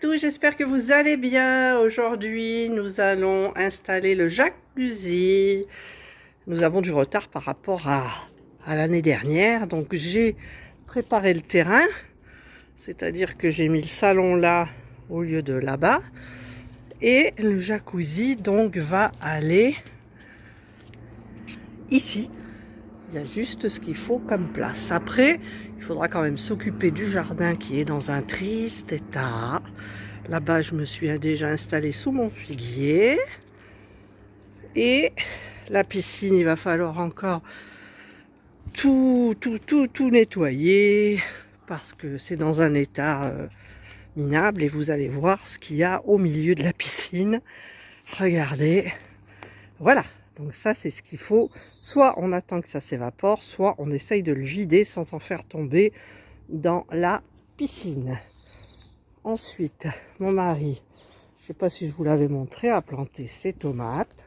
tous, j'espère que vous allez bien. Aujourd'hui, nous allons installer le jacuzzi. Nous avons du retard par rapport à l'année dernière, donc j'ai préparé le terrain, c'est-à-dire que j'ai mis le salon là au lieu de là-bas. Et le jacuzzi donc va aller ici. Il y a juste ce qu'il faut comme place. Après, il faudra quand même s'occuper du jardin qui est dans un triste état. Là-bas, je me suis déjà installée sous mon figuier. Et la piscine, il va falloir encore tout nettoyer parce que c'est dans un état minable. Et vous allez voir ce qu'il y a au milieu de la piscine. Regardez. Voilà. Donc ça, c'est ce qu'il faut. Soit on attend que ça s'évapore, soit on essaye de le vider sans en faire tomber dans la piscine. Ensuite, mon mari, je ne sais pas si je vous l'avais montré, a planté ses tomates.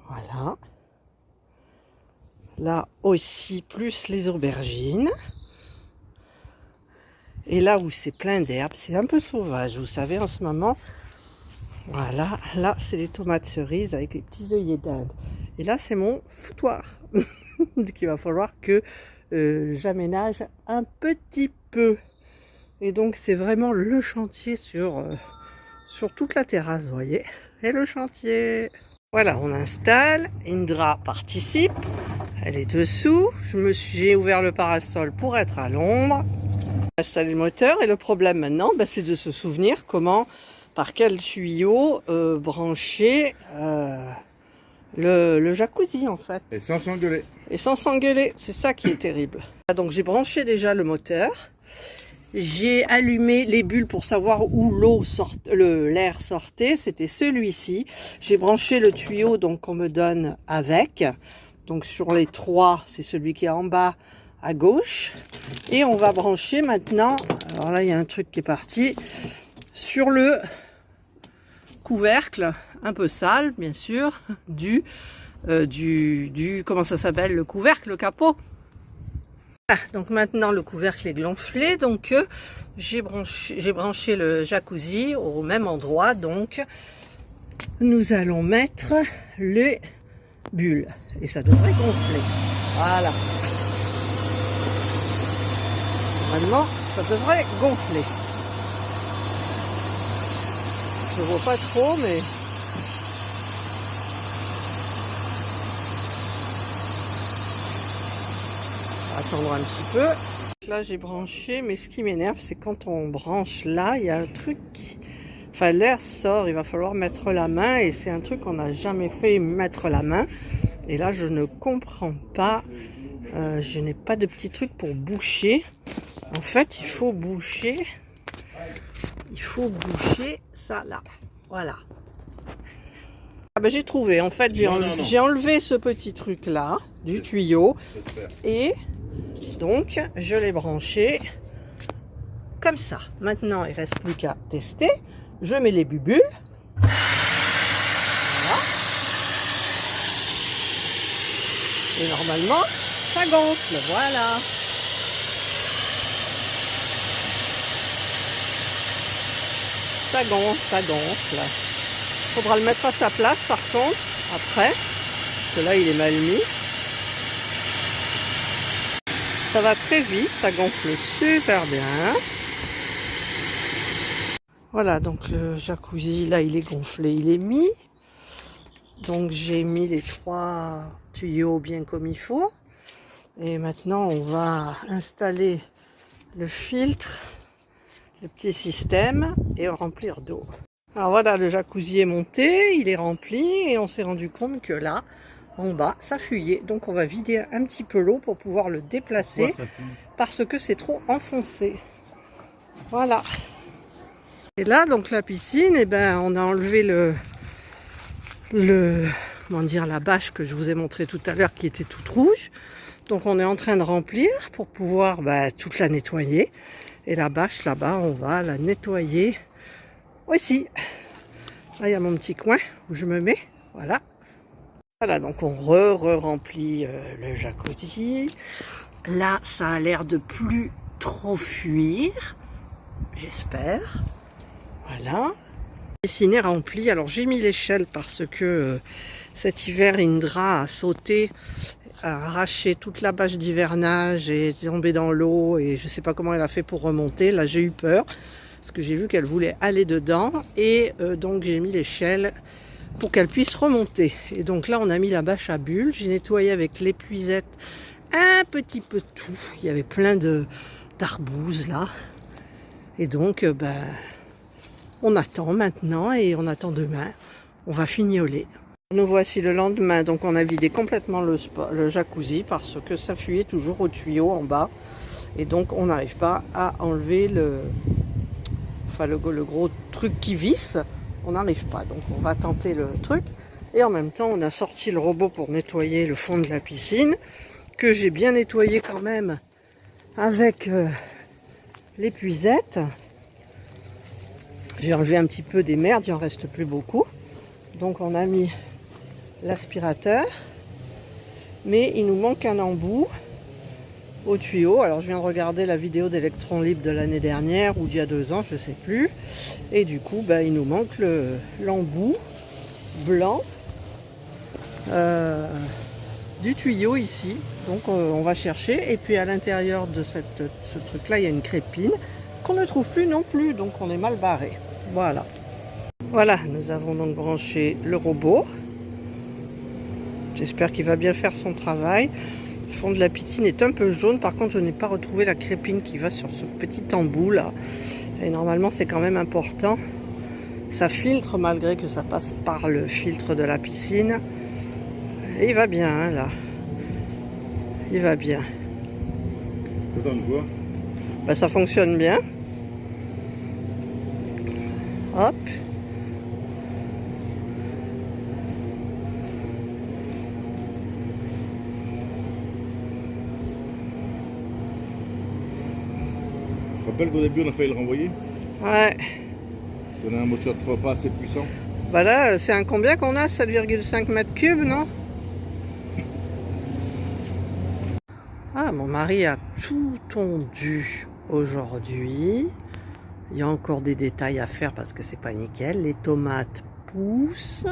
Voilà. Là aussi, plus les aubergines. Et là où c'est plein d'herbes, c'est un peu sauvage, vous savez, en ce moment. Voilà, là, c'est les tomates cerises avec les petits œillets d'Inde. Et là, c'est mon foutoir qu'il va falloir que j'aménage un petit peu. Et donc, c'est vraiment le chantier sur toute la terrasse, vous voyez. Et le chantier. Voilà, on installe. Indra participe. Elle est dessous. J'ai ouvert le parasol pour être à l'ombre. Installer le moteur. Et le problème maintenant, c'est de se souvenir par quel tuyau brancher le jacuzzi en fait. Et sans s'engueuler. Et sans s'engueuler, c'est ça qui est terrible. Donc j'ai branché déjà le moteur. J'ai allumé les bulles pour savoir où l'air sortait. C'était celui-ci. J'ai branché le tuyau donc qu'on me donne avec. Donc sur les trois, c'est celui qui est en bas à gauche. Et on va brancher maintenant. Alors là, il y a un truc qui est parti sur le couvercle, un peu sale bien sûr, du comment ça s'appelle, le couvercle, le capot. Voilà, donc maintenant le couvercle est gonflé, donc j'ai branché le jacuzzi au même endroit, donc nous allons mettre les bulles et ça devrait gonfler. Voilà. Normalement, ça devrait gonfler. Je ne vois pas trop, mais on va attendre un petit peu. Là, j'ai branché, mais ce qui m'énerve, c'est quand on branche là, il y a un truc enfin, l'air sort, il va falloir mettre la main, et c'est un truc qu'on n'a jamais fait, mettre la main. Et là, je ne comprends pas. Je n'ai pas de petit truc pour boucher. En fait, il faut boucher ça là. Voilà. Ah j'ai trouvé. En fait, j'ai enlevé ce petit truc là du tuyau. Et donc, je l'ai branché comme ça. Maintenant, il ne reste plus qu'à tester. Je mets les bulles. Voilà. Et normalement, ça gonfle. Voilà. Ça gonfle. Faudra le mettre à sa place par contre, après, parce que là il est mal mis. Ça va très vite, ça gonfle super bien. Voilà, donc le jacuzzi, là il est gonflé, il est mis. Donc j'ai mis les 3 tuyaux bien comme il faut. Et maintenant on va installer le filtre, le petit système, et remplir d'eau. Alors voilà, le jacuzzi est monté, il est rempli, et on s'est rendu compte que là, en bas, ça fuyait. Donc on va vider un petit peu l'eau pour pouvoir le déplacer, parce que c'est trop enfoncé. Voilà. Et là, donc la piscine, on a enlevé comment dire, la bâche que je vous ai montré tout à l'heure qui était toute rouge. Donc on est en train de remplir pour pouvoir toute la nettoyer. Et la bâche là-bas, on va la nettoyer aussi. Là, il y a mon petit coin où je me mets. Voilà. Voilà, donc on remplit le jacuzzi. Là, ça a l'air de plus trop fuir. J'espère. Voilà. La piscine est remplie. Alors j'ai mis l'échelle parce que cet hiver, Indra a sauté, a arraché toute la bâche d'hivernage et est tombée dans l'eau. Et je ne sais pas comment elle a fait pour remonter. Là, j'ai eu peur parce que j'ai vu qu'elle voulait aller dedans. Et donc j'ai mis l'échelle pour qu'elle puisse remonter. Et donc là, on a mis la bâche à bulles. J'ai nettoyé avec l'épuisette un petit peu tout. Il y avait plein d'arbouses là. Et donc, on attend maintenant et on attend demain. On va fignoler. Nous voici le lendemain. Donc, on a vidé complètement le jacuzzi parce que ça fuyait toujours au tuyau en bas. Et donc, on n'arrive pas à enlever le gros truc qui visse. On n'arrive pas. Donc, on va tenter le truc. Et en même temps, on a sorti le robot pour nettoyer le fond de la piscine, que j'ai bien nettoyé quand même avec l'épuisette. J'ai enlevé un petit peu des merdes, il en reste plus beaucoup. Donc on a mis l'aspirateur, mais il nous manque un embout au tuyau. Alors je viens de regarder la vidéo d'Electron Libre de l'année dernière ou d'il y a 2 ans, je ne sais plus. Et du coup, il nous manque l'embout blanc du tuyau ici. Donc on va chercher. Et puis à l'intérieur de ce truc-là, il y a une crépine qu'on ne trouve plus non plus. Donc on est mal barré. Voilà. Voilà, nous avons donc branché le robot. J'espère qu'il va bien faire son travail. Le fond de la piscine est un peu jaune. Par contre, je n'ai pas retrouvé la crépine qui va sur ce petit embout là. Et normalement, c'est quand même important. Ça filtre malgré que ça passe par le filtre de la piscine. Et il va bien, hein, là. Il va bien. Ça donne quoi? Ça fonctionne bien. Hop. Je rappelle qu'au début on a failli le renvoyer. Ouais. On a un moteur pas assez puissant. Là, c'est un combien qu'on a? 7,5 mètres cubes, non? Ah, mon mari a tout tondu aujourd'hui. Il y a encore des détails à faire parce que c'est pas nickel. Les tomates poussent.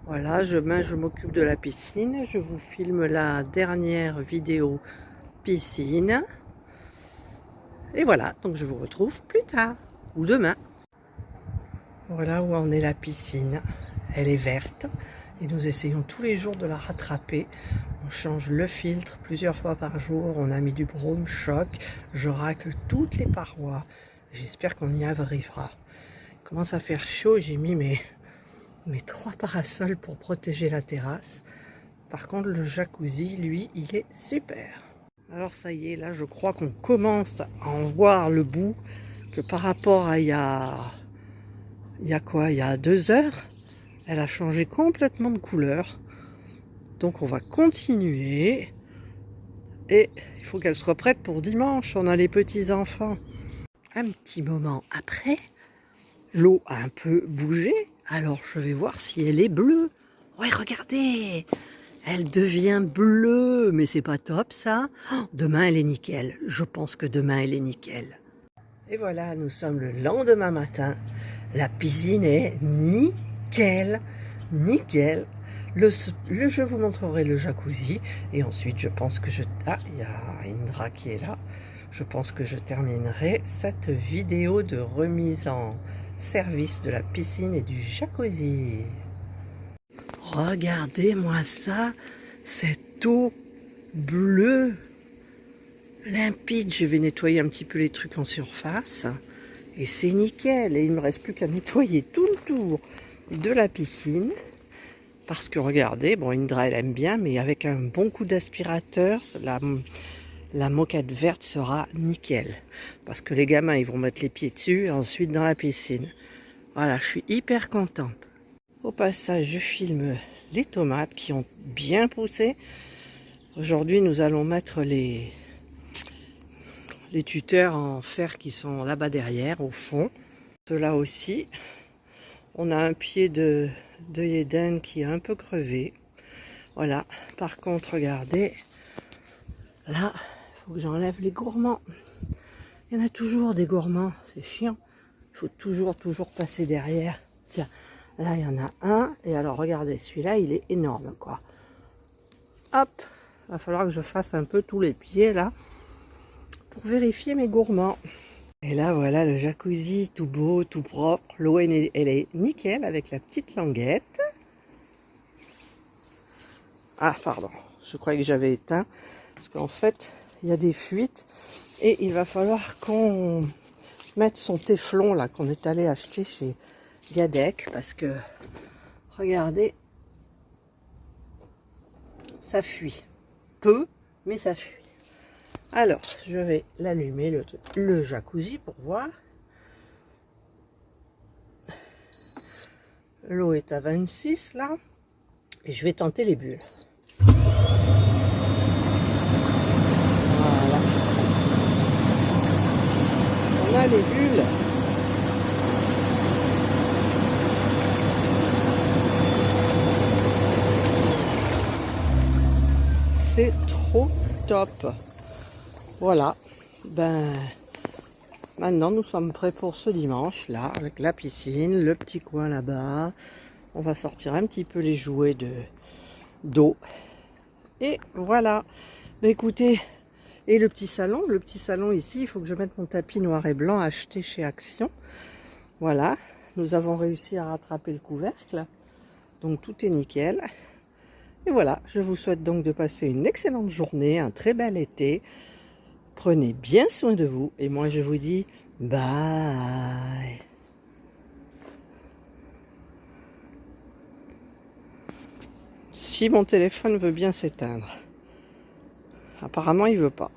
Voilà, je m'occupe de la piscine. Je vous filme la dernière vidéo piscine. Et voilà, donc je vous retrouve plus tard ou demain. Voilà où en est la piscine. Elle est verte et nous essayons tous les jours de la rattraper. On change le filtre plusieurs fois par jour. On a mis du Broom Shock. Je racle toutes les parois. J'espère qu'on y arrivera. Il commence à faire chaud. J'ai mis mes 3 parasols pour protéger la terrasse. Par contre, le jacuzzi, lui, il est super. Alors ça y est, là, je crois qu'on commence à en voir le bout. Que par rapport à il y a 2 heures, elle a changé complètement de couleur. Donc on va continuer. Et il faut qu'elle soit prête pour dimanche. On a les petits-enfants. Un petit moment après, l'eau a un peu bougé. Alors je vais voir si elle est bleue. Ouais, regardez, elle devient bleue. Mais c'est pas top ça. Oh, demain elle est nickel. Je pense que demain elle est nickel. Et voilà, nous sommes le lendemain matin. La piscine est nickel. Nickel. Je vous montrerai le jacuzzi. Et ensuite, je pense que Ah, il y a Indra qui est là. Je pense que je terminerai cette vidéo de remise en service de la piscine et du jacuzzi. Regardez-moi ça. Cette eau bleue. Limpide. Je vais nettoyer un petit peu les trucs en surface. Et c'est nickel. Et il ne me reste plus qu'à nettoyer tout le tour de la piscine. Parce que regardez, bon, Indra elle aime bien, mais avec un bon coup d'aspirateur, la moquette verte sera nickel. Parce que les gamins, ils vont mettre les pieds dessus et ensuite dans la piscine. Voilà, je suis hyper contente. Au passage, je filme les tomates qui ont bien poussé. Aujourd'hui, nous allons mettre les tuteurs en fer qui sont là-bas derrière, au fond. Ceux-là aussi. On a un pied de Yéden qui est un peu crevé. Voilà. Par contre, regardez. Là, il faut que j'enlève les gourmands. Il y en a toujours des gourmands. C'est chiant. Il Il faut toujours passer derrière. Tiens, là il y en a un. Et alors regardez, celui-là il est énorme quoi. Hop, va falloir que je fasse un peu tous les pieds là pour vérifier mes gourmands. Et là voilà le jacuzzi tout beau, tout propre. L'eau elle est nickel avec la petite languette. Ah pardon, je croyais que j'avais éteint parce qu'en fait il y a des fuites et il va falloir qu'on mette son téflon là qu'on est allé acheter chez Gadec parce que regardez, ça fuit peu mais ça fuit. Alors je vais l'allumer le jacuzzi pour voir. L'eau est à 26 là et je vais tenter les bulles. Voilà. On a les bulles. C'est trop top. Voilà. Ben maintenant nous sommes prêts pour ce dimanche là avec la piscine, le petit coin là-bas. On va sortir un petit peu les jouets d'eau. Et voilà. Ben écoutez, et le petit salon ici, il faut que je mette mon tapis noir et blanc acheté chez Action. Voilà, nous avons réussi à rattraper le couvercle. Donc tout est nickel. Et voilà, je vous souhaite donc de passer une excellente journée, un très bel été. Prenez bien soin de vous et moi je vous dis bye. Si mon téléphone veut bien s'éteindre. Apparemment il veut pas.